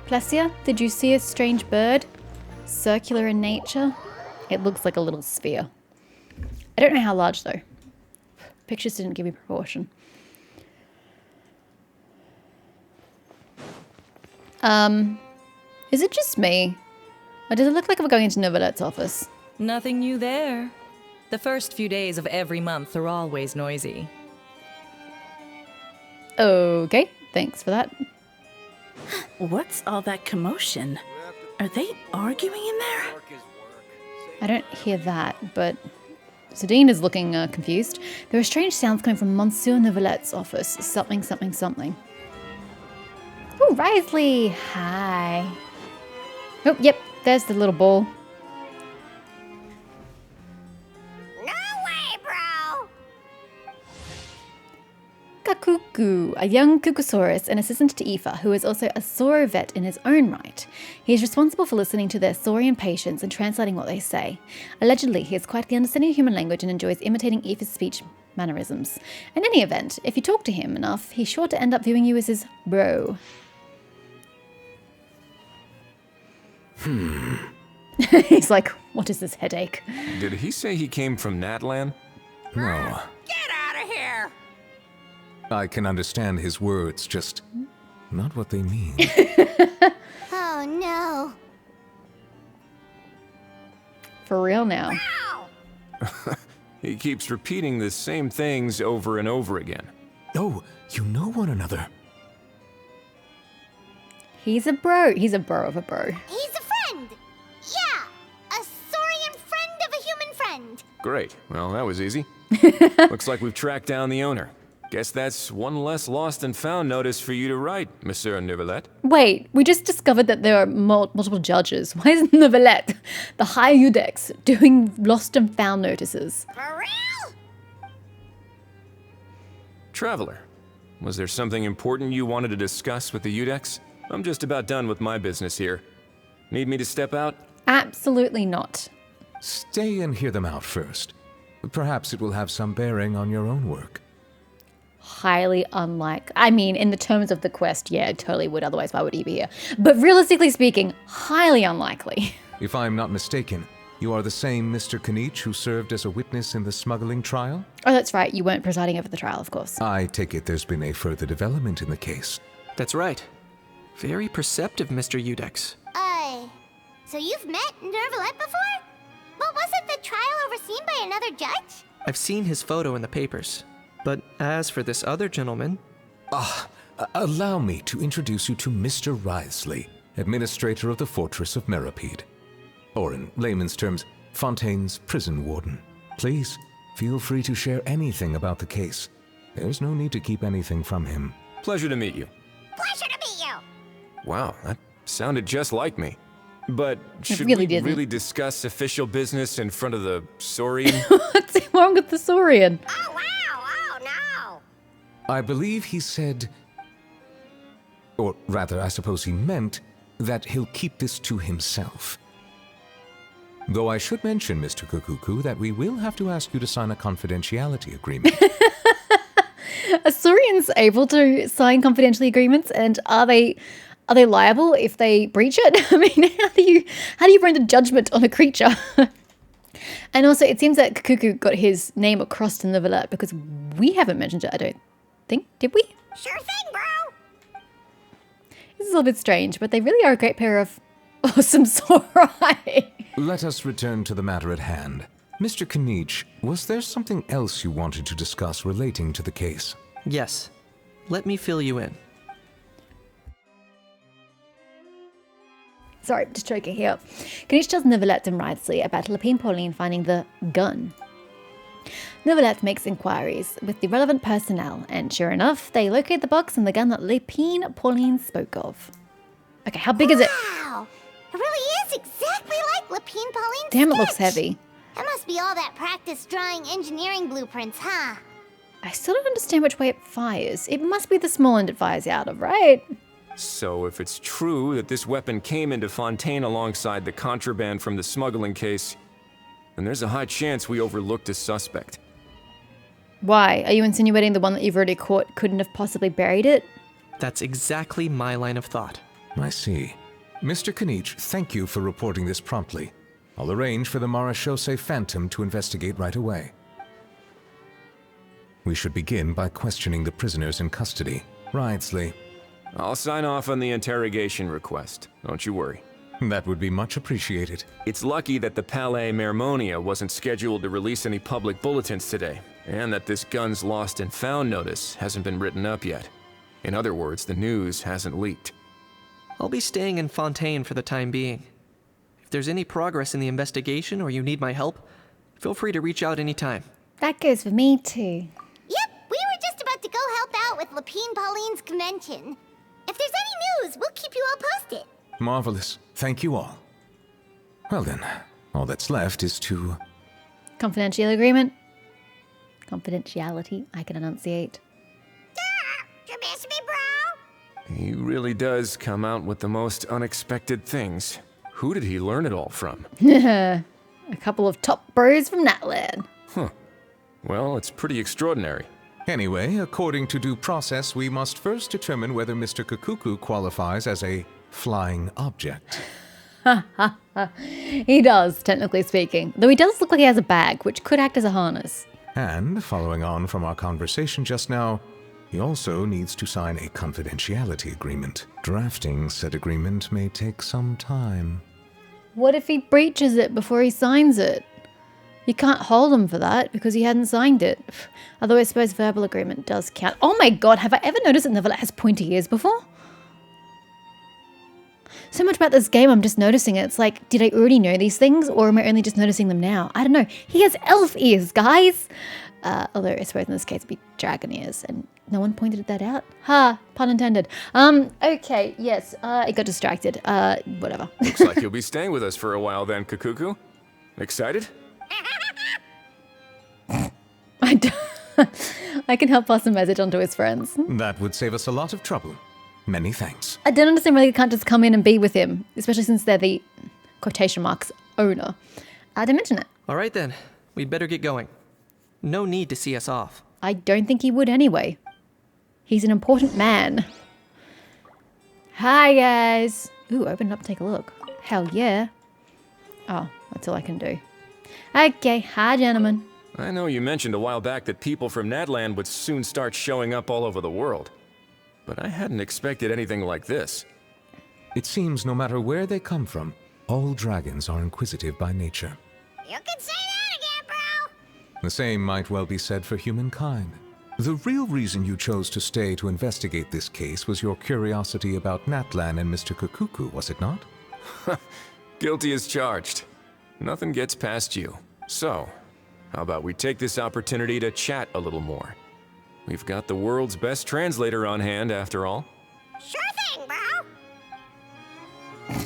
Plessia, did you see a strange bird? Circular in nature? It looks like a little sphere. I don't know how large though. Pictures didn't give me proportion. Is it just me? Or does it look like we're going into Novelette's office? Nothing new there. The first few days of every month are always noisy. Okay, thanks for that. What's all that commotion? Are they arguing in there? I don't hear that, but Sadine is looking confused. There are strange sounds coming from Monsieur Novelette's office. Something, something, something. Oh, Risley! Hi. Oh, yep, there's the little ball. No way, bro! Kakuku, a young Kukusaurus, an assistant to Aether, who is also a Sauro vet in his own right. He is responsible for listening to their saurian patients and translating what they say. Allegedly, he is quite the understanding of human language and enjoys imitating Aether's speech mannerisms. In any event, if you talk to him enough, he's sure to end up viewing you as his bro. He's like, what is this headache? Did he say he came from Natlan? No. Get out of here! I can understand his words, just not what they mean. Oh no. For real now. Ow! He keeps repeating the same things over and over again. Oh, you know one another. He's a bro. He's a bro of a bro. He's a friend! Yeah! A saurian friend of a human friend! Great. Well, that was easy. Looks like we've tracked down the owner. Guess that's one less lost and found notice for you to write, Monsieur Novelette. Wait, we just discovered that there are multiple judges. Why isn't Novelette, the high Udex, doing lost and found notices? For real? Traveler, was there something important you wanted to discuss with the Udex? I'm just about done with my business here. Need me to step out? Absolutely not. Stay and hear them out first. Perhaps it will have some bearing on your own work. Highly unlike. I mean, in the terms of the quest, yeah, it totally would. Otherwise, why would he be here? But realistically speaking, highly unlikely. If I'm not mistaken, you are the same Mr. Kanich who served as a witness in the smuggling trial? Oh, that's right. You weren't presiding over the trial, of course. I take it there's been a further development in the case. That's right. Very perceptive, Mr. Udex. So you've met Novelette before? But wasn't the trial overseen by another judge? I've seen his photo in the papers. But as for this other gentleman... Allow me to introduce you to Mr. Risley, administrator of the Fortress of Meripede. Or in layman's terms, Fontaine's prison warden. Please, feel free to share anything about the case. There's no need to keep anything from him. Pleasure to meet you. Pleasure to meet you! Wow, that sounded just like me. But should really we didn't. really discuss official business in front of the Saurian? What's wrong with the Saurian? Oh wow! Oh no! I believe he said, or rather, I suppose he meant, that he'll keep this to himself. Though I should mention, Mr. Kukuku, that we will have to ask you to sign a confidentiality agreement. Are Saurians able to sign confidential agreements, and are they liable if they breach it? I mean, how do you render judgment on a creature? And also, it seems that Kuku got his name across to Novelette because we haven't mentioned it, I don't think. Did we? Sure thing, bro! This is a little bit strange, but they really are a great pair of awesome Saurai. Let us return to the matter at hand. Mr. Kanich, was there something else you wanted to discuss relating to the case? Yes. Let me fill you in. Sorry, just choking here. Kanich tells Novelette and Risley about Lapine Pauline finding the gun. Novelette makes inquiries with the relevant personnel, and sure enough, they locate the box and the gun that Lapine Pauline spoke of. Okay, how big is it? Wow! It really is exactly like Lapine Pauline's Damn, it looks sketch. heavy. That must be all that practice drawing engineering blueprints, huh? I still don't understand which way it fires. It must be the small end it fires out of, right? So if it's true that this weapon came into Fontaine alongside the contraband from the smuggling case, then there's a high chance we overlooked a suspect. Why? Are you insinuating the one that you've already caught couldn't have possibly buried it? That's exactly my line of thought. I see. Mr. Kanich, thank you for reporting this promptly. I'll arrange for the Marachose Phantom to investigate right away. We should begin by questioning the prisoners in custody. Wriothesley. I'll sign off on the interrogation request. Don't you worry. That would be much appreciated. It's lucky that the Palais Mermonia wasn't scheduled to release any public bulletins today, and that this Guns Lost and Found notice hasn't been written up yet. In other words, the news hasn't leaked. I'll be staying in Fontaine for the time being. If there's any progress in the investigation or you need my help, feel free to reach out anytime. That goes for me too. Yep, we were just about to go help out with Lapine Pauline's convention. If there's any news, we'll keep you all posted. Marvelous. Thank you all. Well then, all that's left is to... Confidential agreement. Confidentiality, I can enunciate. You miss me, bro? He really does come out with the most unexpected things. Who did he learn it all from? A couple of top bros from Natland. Huh. Well, it's pretty extraordinary. Anyway, according to due process, we must first determine whether Mr. Kakuku qualifies as a flying object. He does, technically speaking. Though he does look like he has a bag, which could act as a harness. And, following on from our conversation just now, he also needs to sign a confidentiality agreement. Drafting said agreement may take some time. What if he breaches it before he signs it? You can't hold him for that because he hadn't signed it. Although I suppose verbal agreement does count. Oh my god, have I ever noticed that Neverlet has pointy ears before? So much about this game, I'm just noticing it. It's like, did I already know these things or am I only just noticing them now? I don't know. He has elf ears, guys! Although I suppose in this case it'd be dragon ears and no one pointed that out. Ha, pun intended. Okay, yes, I got distracted. Whatever. Looks like you'll be staying with us for a while then, Kakuku. Excited? I can help pass a message on to his friends. That would save us a lot of trouble. Many thanks. I don't understand why they can't just come in and be with him, especially since they're the, quotation marks, owner. I didn't mention it. All right then, we'd better get going. No need to see us off. I don't think he would anyway. He's an important man. Hi, guys. Ooh, open it up, take a look. Hell yeah. Oh, that's all I can do. Okay, hi, gentlemen. I know you mentioned a while back that people from Natland would soon start showing up all over the world. But I hadn't expected anything like this. It seems no matter where they come from, all dragons are inquisitive by nature. You can say that again, bro! The same might well be said for humankind. The real reason you chose to stay to investigate this case was your curiosity about Natlan and Mr. Kakuku, was it not? Guilty as charged. Nothing gets past you. So, how about we take this opportunity to chat a little more? We've got the world's best translator on hand, after all. Sure thing, bro!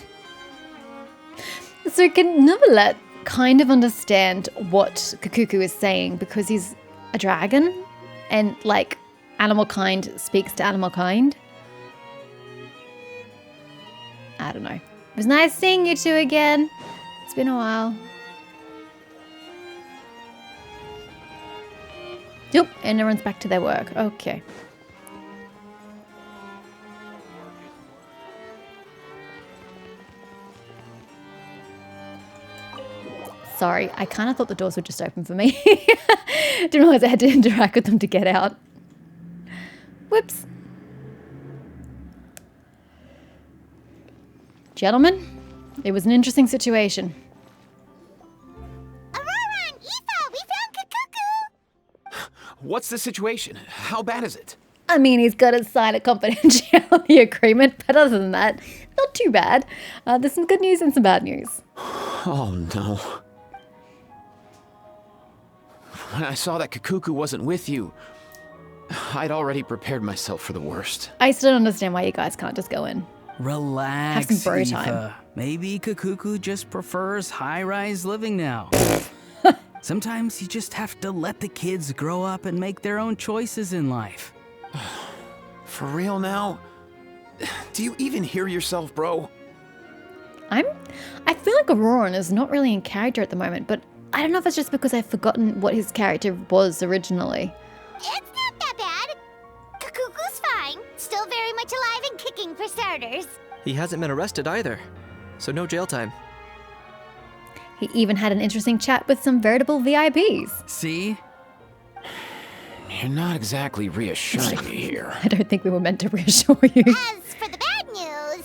So can Neverlet kind of understand what Kakuku is saying because he's a dragon? And, like, animal kind speaks to animal kind? I don't know. It was nice seeing you two again. It's been a while. Yep, and everyone's back to their work. Okay. Sorry, I kind of thought the doors would just open for me. Didn't realize I had to interact with them to get out. Whoops. Gentlemen, it was an interesting situation. Aurora and Aether, we found Kakuku! What's the situation? How bad is it? I mean, he's got to sign a confidentiality agreement, but other than that, not too bad. There's some good news and some bad news. Oh no. When I saw that Kakuku wasn't with you, I'd already prepared myself for the worst. I still don't understand why you guys can't just go in. Relax, Have some bro time. Eva. Maybe Kakuku just prefers high-rise living now. Sometimes you just have to let the kids grow up and make their own choices in life. For real now? Do you even hear yourself, bro? I feel like Auroran is not really in character at the moment, but I don't know if it's just because I've forgotten what his character was originally. It's not that bad. Kakuku's fine. Still very much alive and kicking for starters. He hasn't been arrested either, so no jail time. He even had an interesting chat with some veritable VIPs. See? You're not exactly reassuring me here. I don't think we were meant to reassure you. As for the bad news,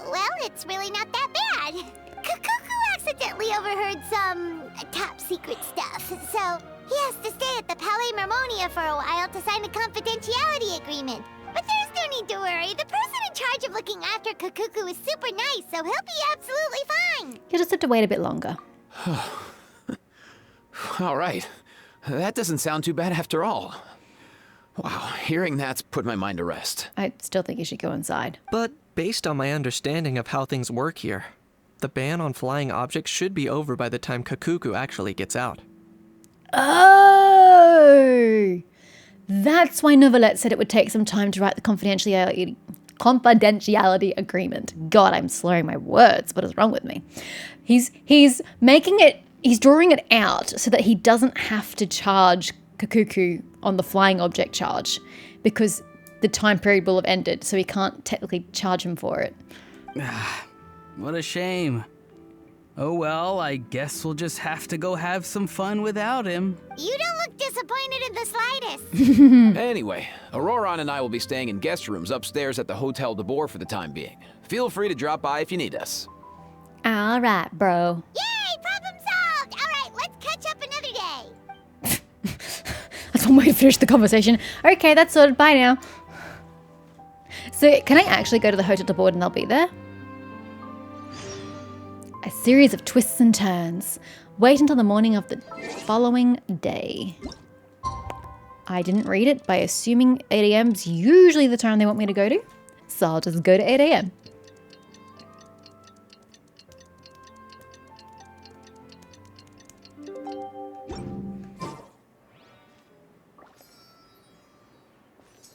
well, it's really not that bad. Kukuku accidentally overheard some top secret stuff, so he has to stay at the Palais Mermonia for a while to sign a confidentiality agreement. But there's no need to worry. The person in charge of looking after Kukuku is super nice, so he'll be absolutely fine. You'll just have to wait a bit longer. All right. That doesn't sound too bad after all. Wow, hearing that's put my mind to rest. I still think you should go inside. But based on my understanding of how things work here, the ban on flying objects should be over by the time Kukuku actually gets out. Oh! That's why Novelette said it would take some time to write the confidentiality agreement. God, I'm slurring my words. What is wrong with me? He's drawing it out so that he doesn't have to charge Kukuku on the flying object charge because the time period will have ended, so he can't technically charge him for it. What a shame. Oh well, I guess we'll just have to go have some fun without him. You don't look disappointed in the slightest. Anyway, Auroron and I will be staying in guest rooms upstairs at the Hotel de Boer for the time being. Feel free to drop by if you need us. All right, bro. Yay, problem solved! All right, let's catch up another day. That's one way to finish the conversation. Okay, that's sorted. Bye now. So, can I actually go to the Hotel de Boer and they'll be there? A series of twists and turns. Wait until the morning of the following day. I didn't read it by assuming 8 a.m. is usually the time they want me to go to. So I'll just go to 8 a.m.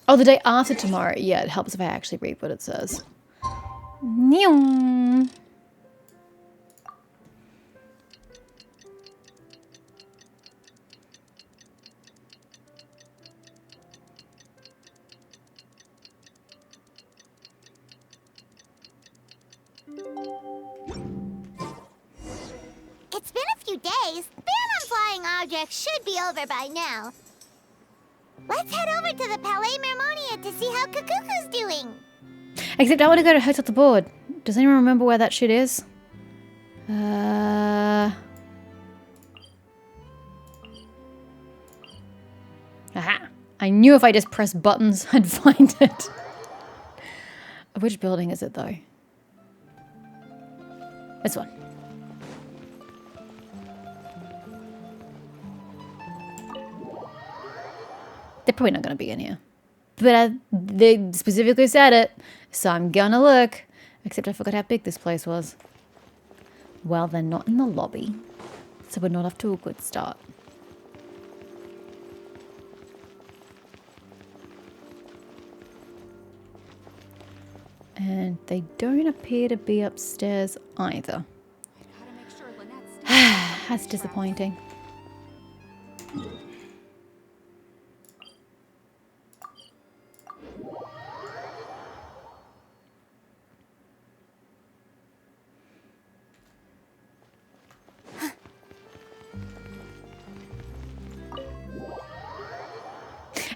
Oh, the day after tomorrow. Yeah, it helps if I actually read what it says. Nyong. It's been a few days. The ban on flying objects should be over by now. Let's head over to the Palais Mermonia to see how Kukuku's doing. Except I want to go to Hotel de Boer. Does anyone remember where that shit is? Aha. I knew if I just pressed buttons, I'd find it. Which building is it, though? This one. They're probably not going to be in here. But they specifically said it, so I'm gonna look. Except I forgot how big this place was. Well, they're not in the lobby, so we're not off to a good start. And they don't appear to be upstairs either. That's disappointing.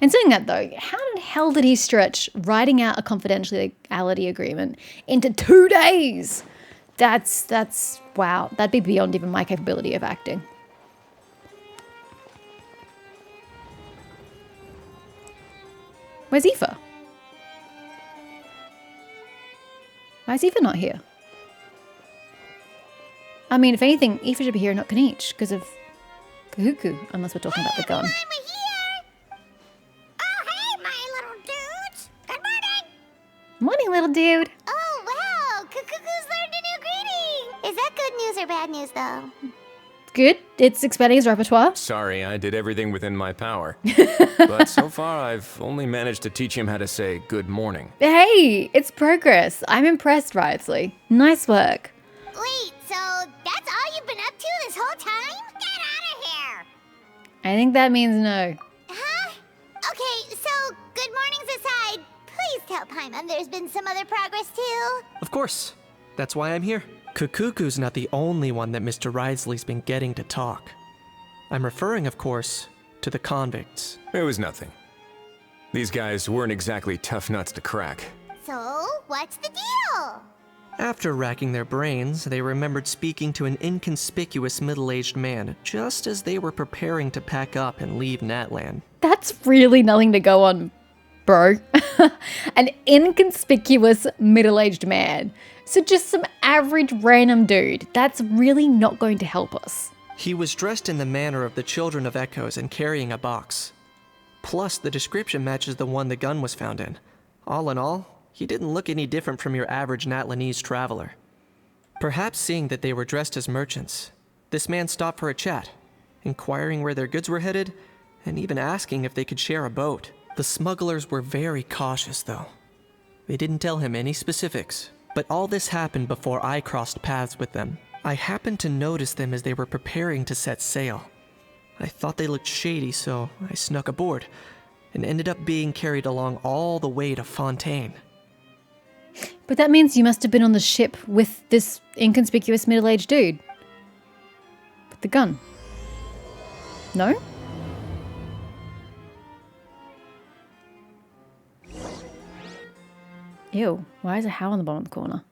And saying that though, how the hell did he stretch writing out a confidentiality agreement into 2 days? That's wow. That'd be beyond even my capability of acting. Where's Aether? Why is Aether not here? I mean, if anything, Aether should be here, not Kanichi, because of Kukuku, unless we're talking about the gun. Morning, little dude. Oh, wow! Kukuku's learned a new greeting! Is that good news or bad news, though? Good. It's expanding his repertoire. Sorry, I did everything within my power. But so far, I've only managed to teach him how to say good morning. Hey, it's progress. I'm impressed, Wriothesley. Nice work. Wait, so that's all you've been up to this whole time? Get out of here! I think that means no. Huh? Okay, so good mornings aside, please just tell Paimon there's been some other progress too? Of course. That's why I'm here. Kukuku's not the only one that Mr. Wriothesley's been getting to talk. I'm referring, of course, to the convicts. It was nothing. These guys weren't exactly tough nuts to crack. So, what's the deal? After racking their brains, they remembered speaking to an inconspicuous middle-aged man just as they were preparing to pack up and leave Natlan. That's really nothing to go on, bro. An inconspicuous middle-aged man. So just some average random dude. That's really not going to help us. He was dressed in the manner of the Children of Echoes and carrying a box. Plus, the description matches the one the gun was found in. All in all, he didn't look any different from your average Natlanese traveler. Perhaps seeing that they were dressed as merchants, this man stopped for a chat, inquiring where their goods were headed, and even asking if they could share a boat. The smugglers were very cautious, though. They didn't tell him any specifics, but all this happened before I crossed paths with them. I happened to notice them as they were preparing to set sail. I thought they looked shady, so I snuck aboard, and ended up being carried along all the way to Fontaine. But that means you must have been on the ship with this inconspicuous middle-aged dude. With the gun. No? Ew, why is a how on the bottom of the corner?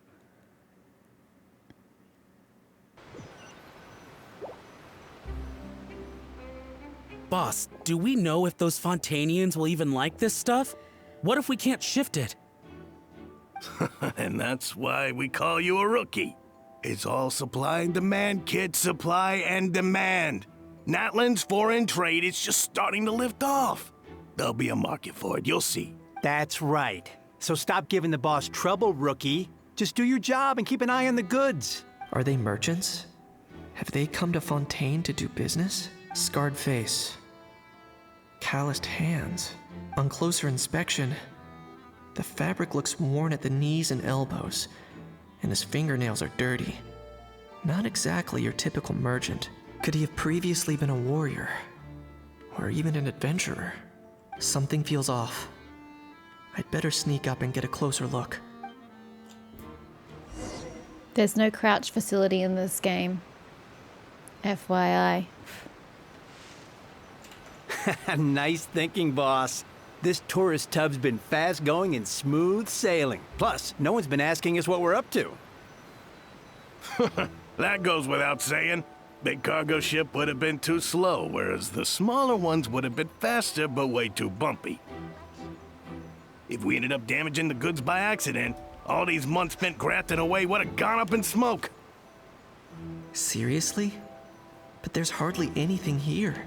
Boss, do we know if those Fontainians will even like this stuff? What if we can't shift it? And that's why we call you a rookie. It's all supply and demand, kid. Supply and demand. Natlan's foreign trade is just starting to lift off. There'll be a market for it, you'll see. That's right. So stop giving the boss trouble, rookie. Just do your job and keep an eye on the goods. Are they merchants? Have they come to Fontaine to do business? Scarred face. Calloused hands. On closer inspection, the fabric looks worn at the knees and elbows, and his fingernails are dirty. Not exactly your typical merchant. Could he have previously been a warrior? Or even an adventurer? Something feels off. I'd better sneak up and get a closer look. There's no crouch facility in this game. FYI. Nice thinking, boss. This tourist tub's been fast going and smooth sailing. Plus, no one's been asking us what we're up to. That goes without saying. Big cargo ship would have been too slow, whereas the smaller ones would have been faster but way too bumpy. If we ended up damaging the goods by accident, all these months spent grafting away would have gone up in smoke. Seriously? But there's hardly anything here.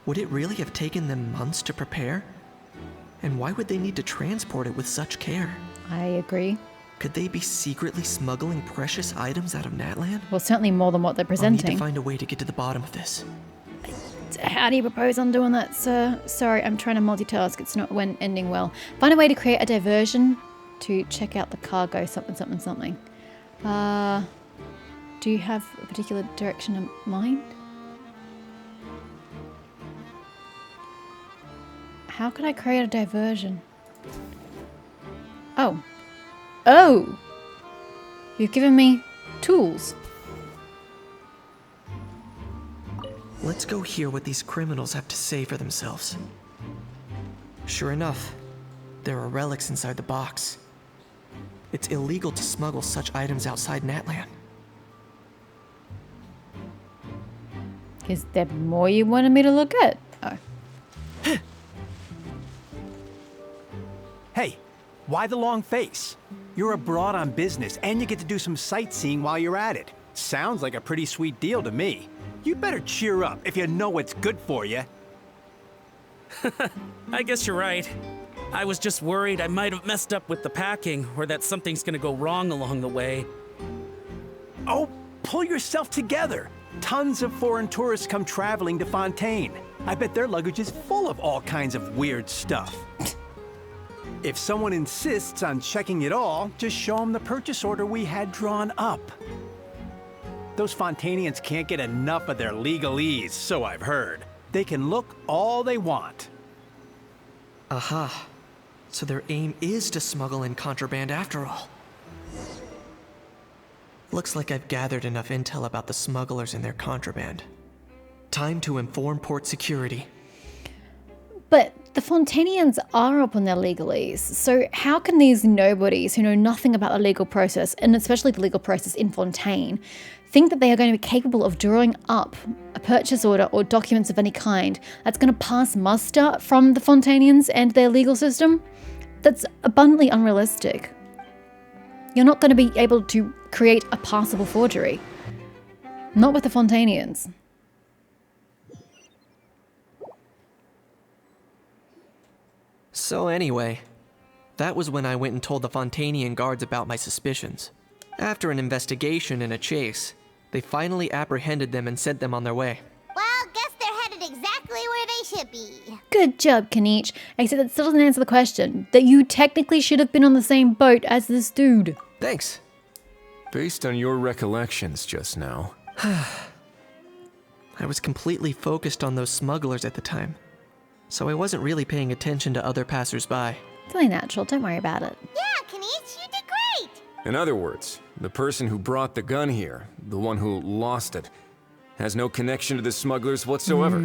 Would it really have taken them months to prepare? And why would they need to transport it with such care? I agree. Could they be secretly smuggling precious items out of Natlan? Well, certainly more than what they're I'll presenting. need to find a way to get to the bottom of this. How do you propose on doing that, sir? Sorry, I'm trying to multitask. It's not ending well. Find a way to create a diversion to check out the cargo, something, something, something. Do you have a particular direction in mind? How can I create a diversion? Oh. Oh! You've given me tools. Let's go hear what these criminals have to say for themselves. Sure enough, there are relics inside the box. It's illegal to smuggle such items outside Natlan. Is there more you wanted me to look at? Oh. Hey, why the long face? You're abroad on business, and you get to do some sightseeing while you're at it. Sounds like a pretty sweet deal to me. You better cheer up if you know what's good for you. I guess you're right. I was just worried I might have messed up with the packing, or that something's gonna go wrong along the way. Oh, pull yourself together. Tons of foreign tourists come traveling to Fontaine. I bet their luggage is full of all kinds of weird stuff. If someone insists on checking it all, just show them the purchase order we had drawn up. Those Fontainians can't get enough of their legalese, so I've heard. They can look all they want. Aha. So their aim is to smuggle in contraband after all. Looks like I've gathered enough intel about the smugglers and their contraband. Time to inform port security. But the Fontanians are up on their legalese, so how can these nobodies who know nothing about the legal process, and especially the legal process in Fontaine, think that they are going to be capable of drawing up a purchase order or documents of any kind that's going to pass muster from the Fontanians and their legal system? That's abundantly unrealistic. You're not going to be able to create a passable forgery. Not with the Fontanians. So anyway, that was when I went and told the Fontanian guards about my suspicions. After an investigation and a chase, they finally apprehended them and sent them on their way. Well, guess they're headed exactly where they should be. Good job, Kanich. Except that still doesn't answer the question. That you technically should have been on the same boat as this dude. Thanks. Based on your recollections just now. I was completely focused on those smugglers at the time, so I wasn't really paying attention to other passersby. It's only natural, don't worry about it. Yeah, Kanich, you did great. In other words, the person who brought the gun here, the one who lost it, has no connection to the smugglers whatsoever.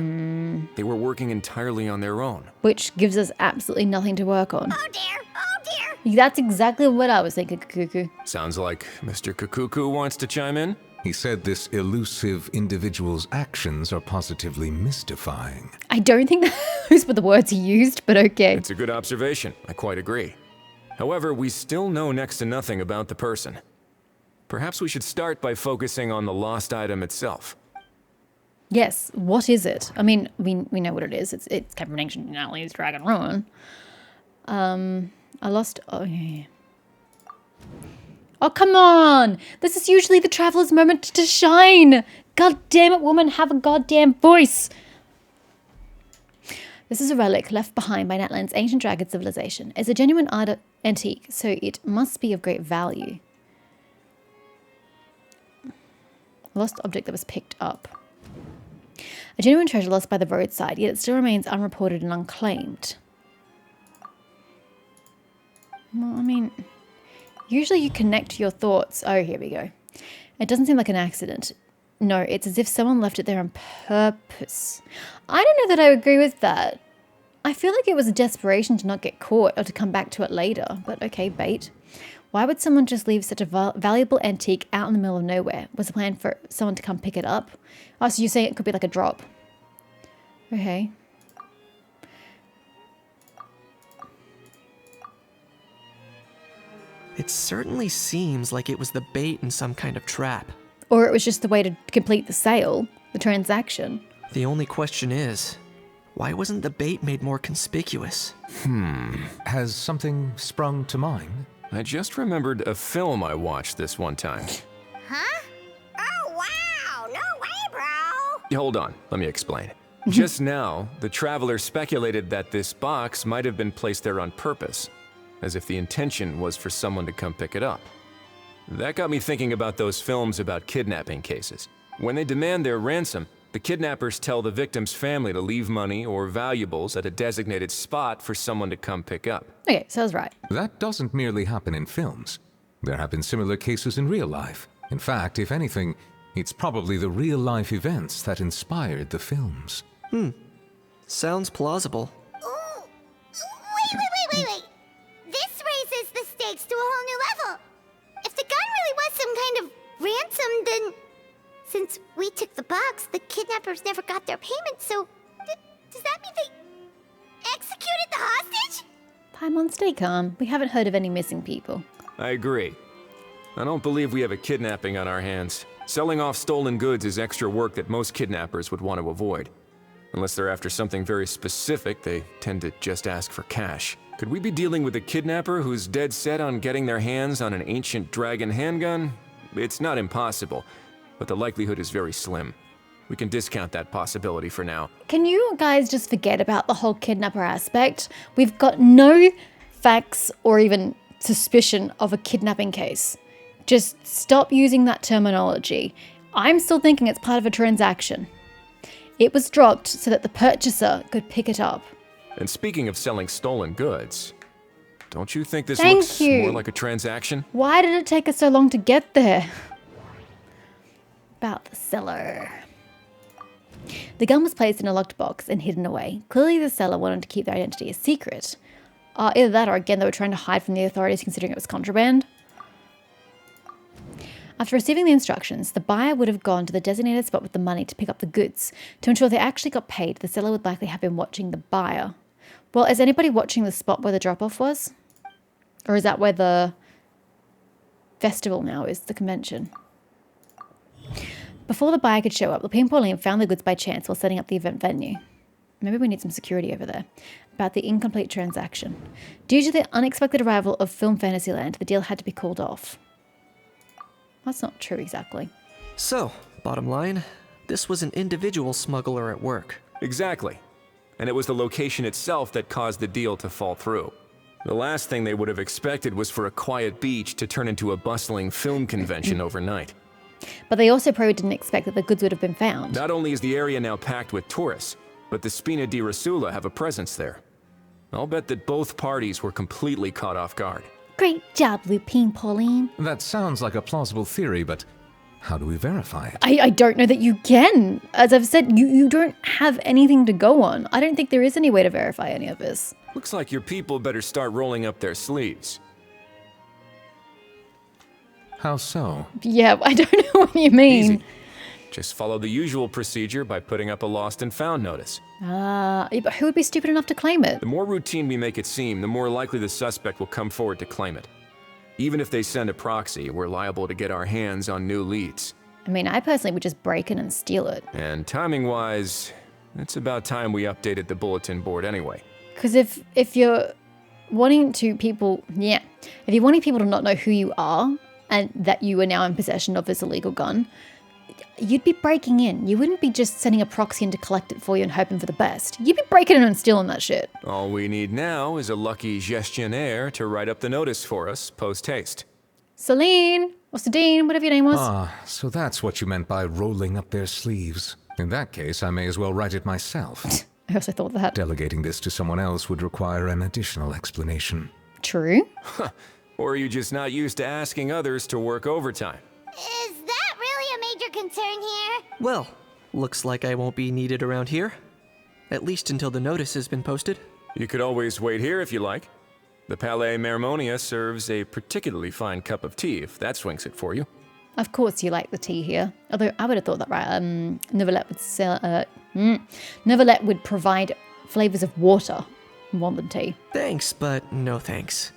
They were working entirely on their own. Which gives us absolutely nothing to work on. Oh dear, oh dear. That's exactly what I was thinking, Kuku. Sounds like Mr. Kukuku wants to chime in? He said this elusive individual's actions are positively mystifying. I don't think those were the words he used, but okay. It's a good observation. I quite agree. However, we still know next to nothing about the person. Perhaps we should start by focusing on the lost item itself. Yes, what is it? I mean, we know what it is. It's came from ancient Natalie's Dragon Ruin. I lost... Oh, yeah. Oh, come on! This is usually the traveler's moment to shine! God damn it, woman, have a goddamn voice! This is a relic left behind by Natlan's ancient dragon civilization. It's a genuine antique, so it must be of great value. Lost object that was picked up. A genuine treasure lost by the roadside, yet it still remains unreported and unclaimed. Well, I mean, usually you connect your thoughts. Oh, here we go. It doesn't seem like an accident. No, it's as if someone left it there on purpose. I don't know that I agree with that. I feel like it was a desperation to not get caught or to come back to it later, but okay, bait. Why would someone just leave such a valuable antique out in the middle of nowhere? Was the plan for someone to come pick it up? Oh, so you're saying it could be like a drop. Okay. It certainly seems like it was the bait in some kind of trap. Or it was just the way to complete the sale, the transaction. The only question is, why wasn't the bait made more conspicuous? Has something sprung to mind? I just remembered a film I watched this one time. Huh? Oh, wow. No way, bro. Hold on, let me explain. Just now, the traveler speculated that this box might have been placed there on purpose, as if the intention was for someone to come pick it up. That got me thinking about those films about kidnapping cases. When they demand their ransom, the kidnappers tell the victim's family to leave money or valuables at a designated spot for someone to come pick up. Okay, so I was right. That doesn't merely happen in films. There have been similar cases in real life. In fact, if anything, it's probably the real-life events that inspired the films. Sounds plausible. Ooh. Wait. This raises the stakes to a whole new level. If the gun really was some kind of ransom, then... Since we took the box, the kidnappers never got their payment, so... does that mean they executed the hostage? Paimon, stay calm. We haven't heard of any missing people. I agree. I don't believe we have a kidnapping on our hands. Selling off stolen goods is extra work that most kidnappers would want to avoid. Unless they're after something very specific, they tend to just ask for cash. Could we be dealing with a kidnapper who's dead set on getting their hands on an ancient dragon handgun? It's not impossible, but the likelihood is very slim. We can discount that possibility for now. Can you guys just forget about the whole kidnapper aspect? We've got no facts or even suspicion of a kidnapping case. Just stop using that terminology. I'm still thinking it's part of a transaction. It was dropped so that the purchaser could pick it up. And speaking of selling stolen goods, Don't you think this Thank looks you. more like a transaction? Why did it take us so long to get there? About the cellar. The gun was placed in a locked box and hidden away. Clearly the seller wanted to keep their identity a secret. Either that or again they were trying to hide from the authorities considering it was contraband. After receiving the instructions, the buyer would have gone to the designated spot with the money to pick up the goods. To ensure they actually got paid, the seller would likely have been watching the buyer. Well, is anybody watching the spot where the drop-off was? Or is that where the festival now is, the convention? Before the buyer could show up, Lupin and Pauline found the goods by chance while setting up the event venue. Maybe we need some security over there. About the incomplete transaction. Due to the unexpected arrival of Film Fantasyland, the deal had to be called off. That's not true exactly. So, bottom line, this was an individual smuggler at work. Exactly. And it was the location itself that caused the deal to fall through. The last thing they would have expected was for a quiet beach to turn into a bustling film convention overnight. But they also probably didn't expect that the goods would have been found. Not only is the area now packed with tourists, but the Spina di Rasula have a presence there. I'll bet that both parties were completely caught off guard. Great job, Lupin, Pauline. That sounds like a plausible theory, but how do we verify it? I don't know that you can. As I've said, you don't have anything to go on. I don't think there is any way to verify any of this. Looks like your people better start rolling up their sleeves. How so? Yeah, I don't know what you mean. Easy. Just follow the usual procedure by putting up a lost and found notice. But who would be stupid enough to claim it? The more routine we make it seem, the more likely the suspect will come forward to claim it. Even if they send a proxy, we're liable to get our hands on new leads. I mean, I personally would just break in and steal it. And timing-wise, it's about time we updated the bulletin board anyway. Because if you're wanting to people, if you're wanting people to not know who you are and that you are now in possession of this illegal gun, you'd be breaking in. You wouldn't be just sending a proxy in to collect it for you and hoping for the best. You'd be breaking in and stealing that shit. All we need now is a lucky gestionnaire to write up the notice for us post-haste. Celine, or Sadine, whatever your name was. Ah, so that's what you meant by rolling up their sleeves. In that case, I may as well write it myself. I also thought that. Delegating this to someone else would require an additional explanation. True. Or are you just not used to asking others to work overtime? Is that really a major concern here? Well, looks like I won't be needed around here. At least until the notice has been posted. You could always wait here if you like. The Palais Mermonia serves a particularly fine cup of tea, if that swings it for you. Of course you like the tea here. Although I would have thought that, right? Neverlet would provide flavors of water more than tea. Thanks, but no thanks.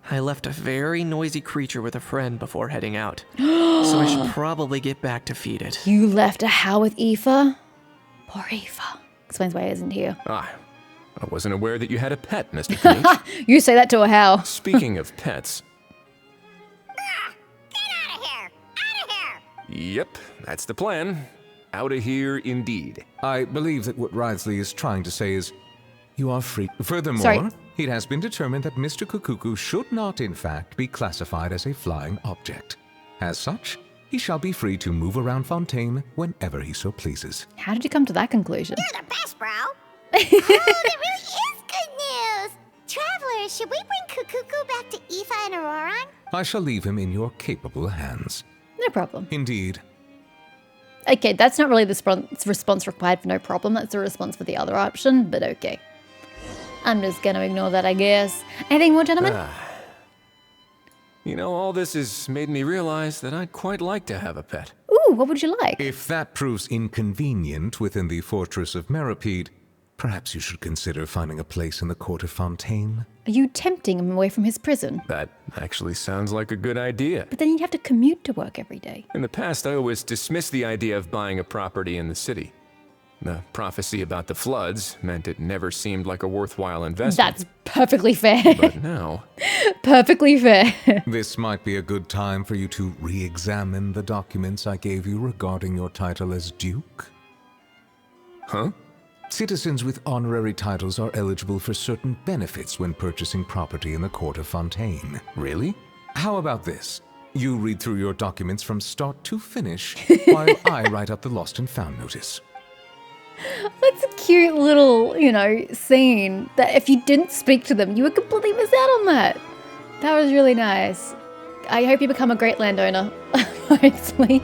I left a very noisy creature with a friend before heading out. So I should probably get back to feed it. You left a how with Aether? Poor Aether. Explains why he isn't here. I wasn't aware that you had a pet, Mr. Knight. You say that to a how. Speaking of pets. Get out of here! Out of here! Yep, that's the plan. Out of here indeed. I believe that what Wriothesley is trying to say is, you are free. Furthermore, Sorry. it has been determined that Mr. Kukuku should not, in fact, be classified as a flying object. As such, he shall be free to move around Fontaine whenever he so pleases. How did you come to that conclusion? You're the best, bro! Oh, that really is good news! Travelers, should we bring Kukuku back to Aether and Auroran? I shall leave him in your capable hands. No problem. Indeed. Okay, that's not really the response required for no problem. That's the response for the other option, but okay. I'm just gonna ignore that, I guess. Anything more, gentlemen? You know, all this has made me realize that I'd quite like to have a pet. Ooh, what would you like? If that proves inconvenient within the fortress of Meripede, perhaps you should consider finding a place in the court of Fontaine. Are you tempting him away from his prison? That actually sounds like a good idea. But then you'd have to commute to work every day. In the past, I always dismissed the idea of buying a property in the city. The prophecy about the floods meant it never seemed like a worthwhile investment. That's perfectly fair. But now... Perfectly fair. This might be a good time for you to re-examine the documents I gave you regarding your title as Duke. Huh? Citizens with honorary titles are eligible for certain benefits when purchasing property in the court of Fontaine. Really? How about this? You read through your documents from start to finish while I write up the lost and found notice. That's cute little, you know, scene that if you didn't speak to them, you would completely miss out on that. That was really nice. I hope you become a great landowner, honestly.